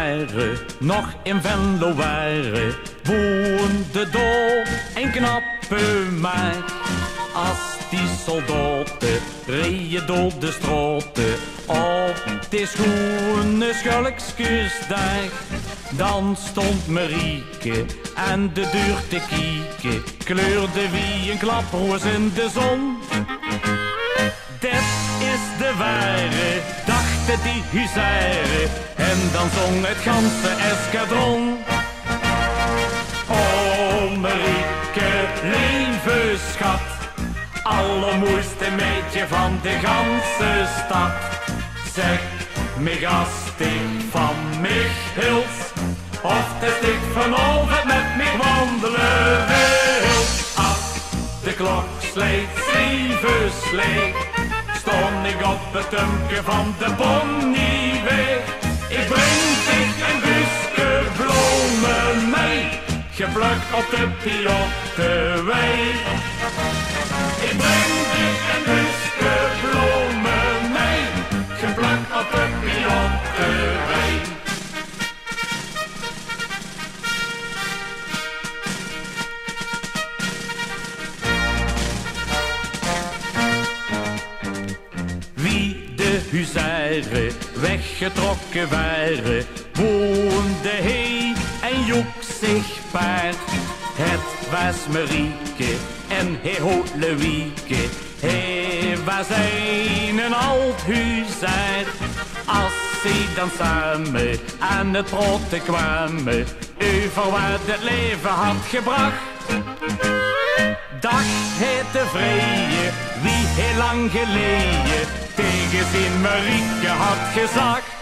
jaren nog in Venlo waren, woonde door een knappe meid. Als die soldaten reden door de straten op de schoene schulkskusdag, dan stond Marieke aan de deur te kieken, kleurde wie een klaproos in de zon. Dit is de ware, dachten die huzaren, en dan zong het ganse eskadron. O Marieke, lieve schat, allermooiste meidje van de ganse stad. Zeg me gastig van Michels, of het ik vanavond met mij wandelen wil. Als de klok sleet, lieve sleet, stond ik op het tumpje van de Bonnieweg. Ik breng zich een buske bloemen mee, geplukt op de Piotteweg. Ik breng zich een buske bloemen mee, geplukt op de Piotteweg. Wie de huzaren weggetrokken waren, woonde hij en Joek zich paard. Het was Marieke en hij hoort Louieke, hij was een oud huzaar. Als ze dan samen aan het praten kwamen over wat het leven had gebracht, dacht hij tevreden wie heel lang geleden tegen zijn Marieke had gezegd.